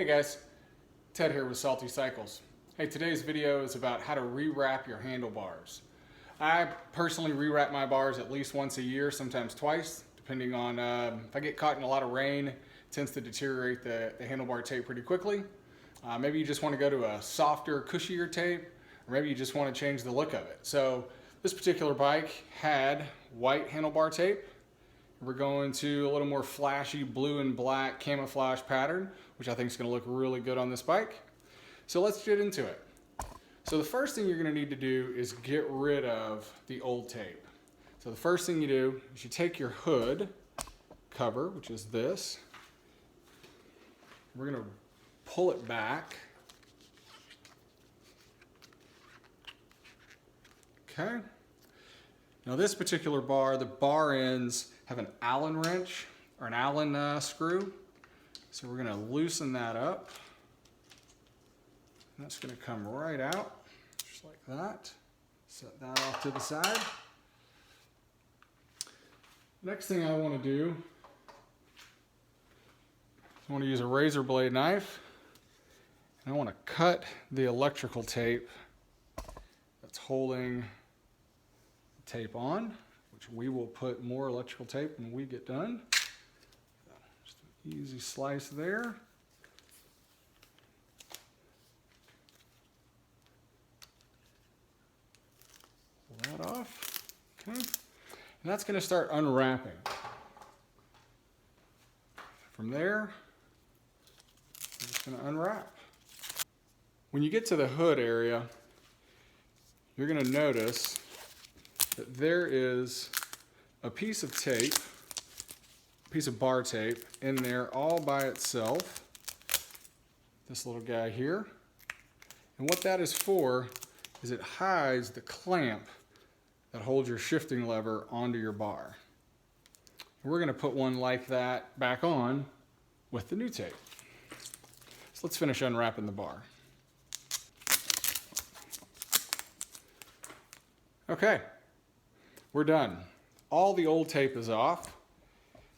Hey guys, Ted here with Salty Cycles. Hey, today's video is about how to rewrap your handlebars. I personally rewrap my bars at least once a year, sometimes twice, depending on if I get caught in a lot of rain, it tends to deteriorate the handlebar tape pretty quickly. Maybe you just want to go to a softer, cushier tape, or maybe you just want to change the look of it. So this particular bike had white handlebar tape. We're going to a little more flashy blue and black camouflage pattern, which I think is going to look really good on this bike. So let's get into it. So the first thing you're going to need to do is get rid of the old tape. So the first thing you do is you take your hood cover, which is this. We're going to pull it back. Okay. Now this particular bar, the bar ends have an Allen wrench or an Allen screw. So we're going to loosen that up. And that's going to come right out, just like that. Set that off to the side. Next thing I want to do, I want to use a razor blade knife. And I want to cut the electrical tape that's holding the tape on, which we will put more electrical tape when we get done. Just an easy slice there. Pull that off. Okay. And that's going to start unwrapping. From there, we're just going to unwrap. When you get to the hood area, you're going to notice that there is a piece of tape, a piece of bar tape in there all by itself. This little guy here. And what that is for is it hides the clamp that holds your shifting lever onto your bar. We're going to put one like that back on with the new tape. So let's finish unwrapping the bar. Okay. We're done. All the old tape is off.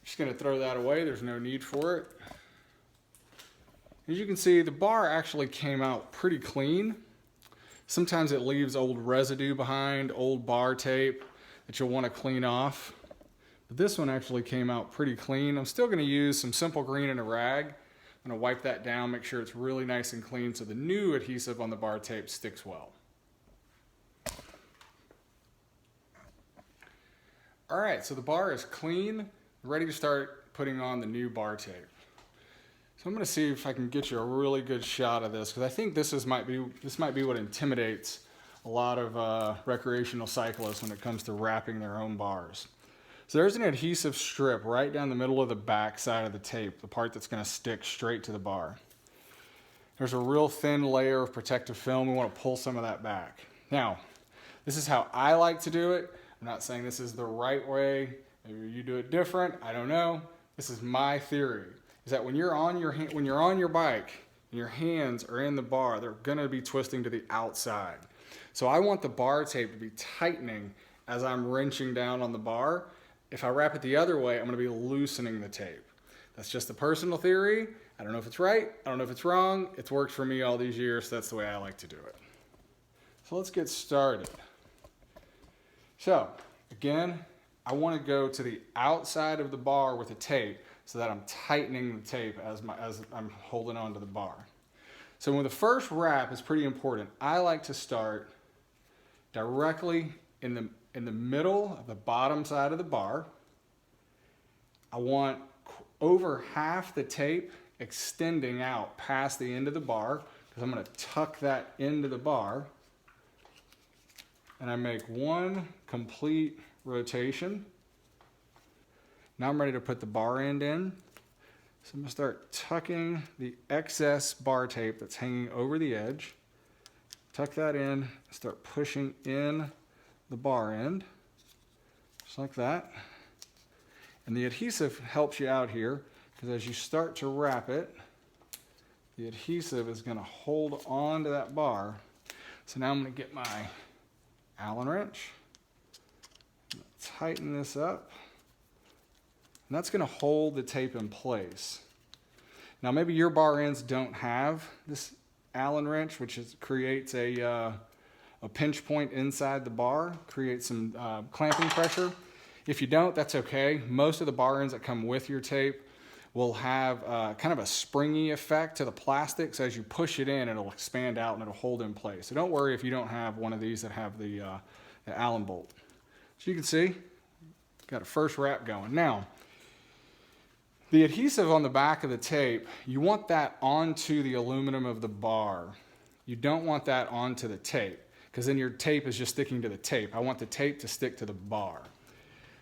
Just going to throw that away. There's no need for it. As you can see, the bar actually came out pretty clean. Sometimes it leaves old residue behind, old bar tape that you'll want to clean off. But this one actually came out pretty clean. I'm still going to use some simple green and a rag. I'm going to wipe that down, make sure it's really nice and clean so the new adhesive on the bar tape sticks well. All right, so the bar is clean, ready to start putting on the new bar tape. So I'm going to see if I can get you a really good shot of this, because I think this might be what intimidates a lot of recreational cyclists when it comes to wrapping their own bars. So there's an adhesive strip right down the middle of the back side of the tape, the part that's going to stick straight to the bar. There's a real thin layer of protective film. We want to pull some of that back. Now, this is how I like to do it. I'm not saying this is the right way. Maybe you do it different. I don't know. This is my theory. Is that when you're on your bike and your hands are in the bar, they're going to be twisting to the outside. So I want the bar tape to be tightening as I'm wrenching down on the bar. If I wrap it the other way, I'm going to be loosening the tape. That's just a personal theory. I don't know if it's right. I don't know if it's wrong. It's worked for me all these years, so that's the way I like to do it. So let's get started. So again, I want to go to the outside of the bar with the tape so that I'm tightening the tape as I'm holding onto the bar. So when the first wrap is pretty important, I like to start directly in the middle of the bottom side of the bar. I want over half the tape extending out past the end of the bar, because I'm going to tuck that into the bar. And I make one complete rotation. Now I'm ready to put the bar end in. So I'm going to start tucking the excess bar tape that's hanging over the edge. Tuck that in, start pushing in the bar end, just like that. And the adhesive helps you out here, because as you start to wrap it, the adhesive is going to hold on to that bar. So now I'm going to get my Allen wrench, tighten this up, and that's going to hold the tape in place. Now maybe your bar ends don't have this Allen wrench, which creates a pinch point inside the bar, creates some clamping pressure. If you don't, that's okay. Most of the bar ends that come with your tape will have kind of a springy effect to the plastic, so as you push it in, it'll expand out and it'll hold in place. So don't worry if you don't have one of these that have the Allen bolt. So you can see, got a first wrap going. Now, the adhesive on the back of the tape, you want that onto the aluminum of the bar. You don't want that onto the tape, because then your tape is just sticking to the tape. I want the tape to stick to the bar.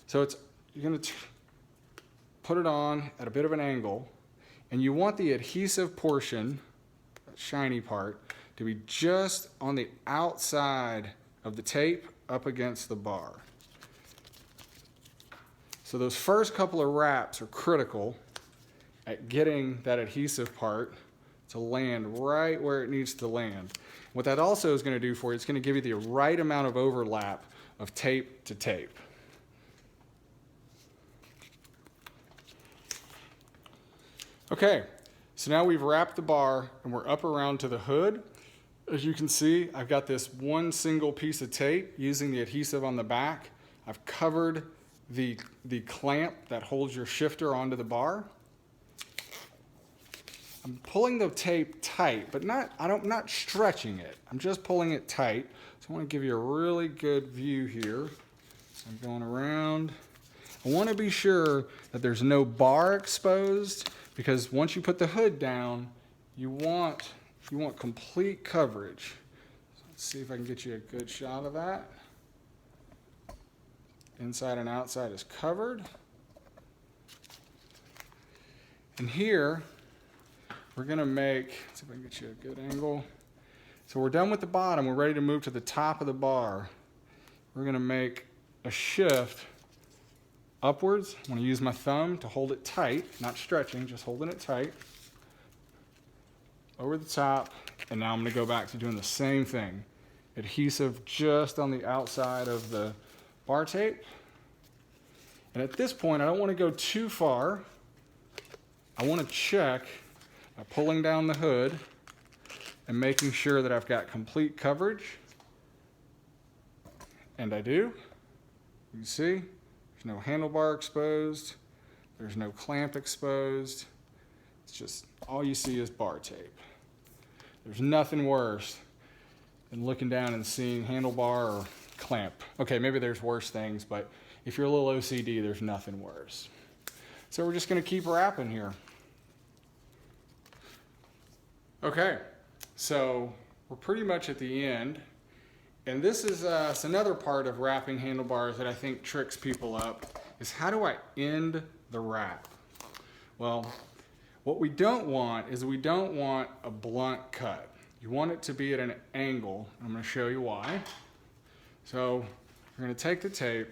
So you're going to put it on at a bit of an angle, and you want the adhesive portion, that shiny part, to be just on the outside of the tape up against the bar. So those first couple of wraps are critical at getting that adhesive part to land right where it needs to land. What that also is going to do for you, it's going to give you the right amount of overlap of tape to tape. Okay, so now we've wrapped the bar and we're up around to the hood. As you can see, I've got this one single piece of tape using the adhesive on the back. I've covered the clamp that holds your shifter onto the bar. I'm pulling the tape tight, but not stretching it. I'm just pulling it tight. So I want to give you a really good view here. I'm going around. I want to be sure that there's no bar exposed, because once you put the hood down, you want complete coverage. So let's see if I can get you a good shot of that. Inside and outside is covered. And here, we're gonna let's see if I can get you a good angle. So we're done with the bottom, we're ready to move to the top of the bar. We're gonna make a shift upwards. I'm gonna use my thumb to hold it tight, not stretching, just holding it tight. Over the top, and now I'm gonna go back to doing the same thing. Adhesive just on the outside of the bar tape. And at this point, I don't want to go too far. I want to check by pulling down the hood and making sure that I've got complete coverage. And I do. You can see there's no handlebar exposed. There's no clamp exposed. It's just all you see is bar tape. There's nothing worse than looking down and seeing handlebar or clamp. Okay, maybe there's worse things, but if you're a little OCD, there's nothing worse. So we're just gonna keep wrapping here. Okay, so we're pretty much at the end. And this is another part of wrapping handlebars that I think tricks people up, is how do I end the wrap? Well, what we don't want is we don't want a blunt cut. You want it to be at an angle. I'm going to show you why. So we're going to take the tape.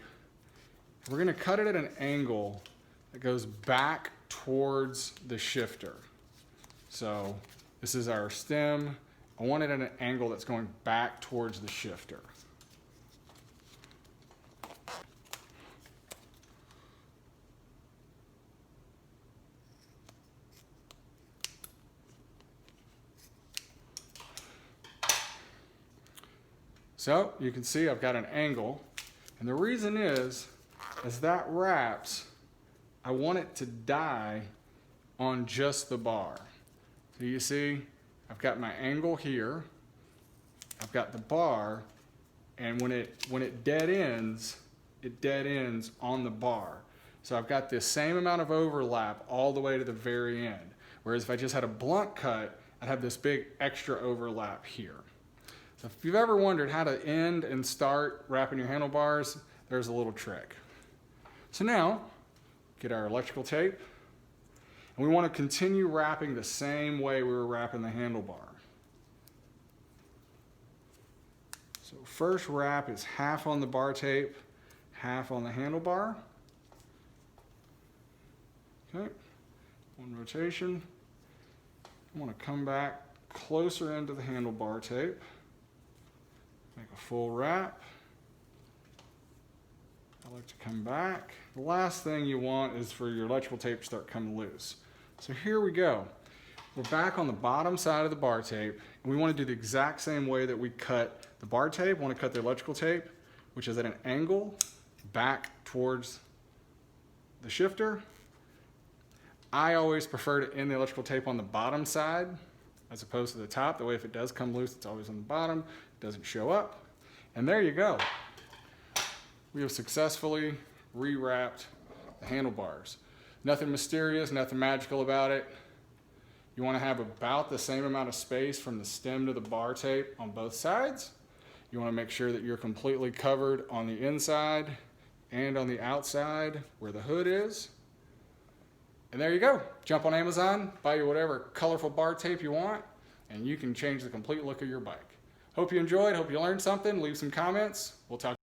We're going to cut it at an angle that goes back towards the shifter. So this is our stem. I want it at an angle that's going back towards the shifter. So you can see I've got an angle, and the reason is as that wraps, I want it to die on just the bar. So you see, I've got my angle here, I've got the bar, and when it dead ends on the bar. So I've got this same amount of overlap all the way to the very end. Whereas if I just had a blunt cut, I'd have this big extra overlap here. So if you've ever wondered how to end and start wrapping your handlebars, there's a little trick. So now, get our electrical tape, and we want to continue wrapping the same way we were wrapping the handlebar. So first wrap is half on the bar tape, half on the handlebar. Okay, one rotation. I want to come back closer into the handlebar tape. Make a full wrap. I like to come back. The last thing you want is for your electrical tape to start coming loose. So here we go. We're back on the bottom side of the bar tape, and we want to do the exact same way that we cut the bar tape. We want to cut the electrical tape, which is at an angle back towards the shifter. I always prefer to end the electrical tape on the bottom side as opposed to the top. That way if it does come loose, it's always on the bottom, it doesn't show up. And there you go. We have successfully rewrapped the handlebars. Nothing mysterious, nothing magical about it. You want to have about the same amount of space from the stem to the bar tape on both sides. You want to make sure that you're completely covered on the inside and on the outside where the hood is. And there you go. Jump on Amazon, buy you whatever colorful bar tape you want, and you can change the complete look of your bike. Hope you enjoyed, hope you learned something. Leave some comments. We'll talk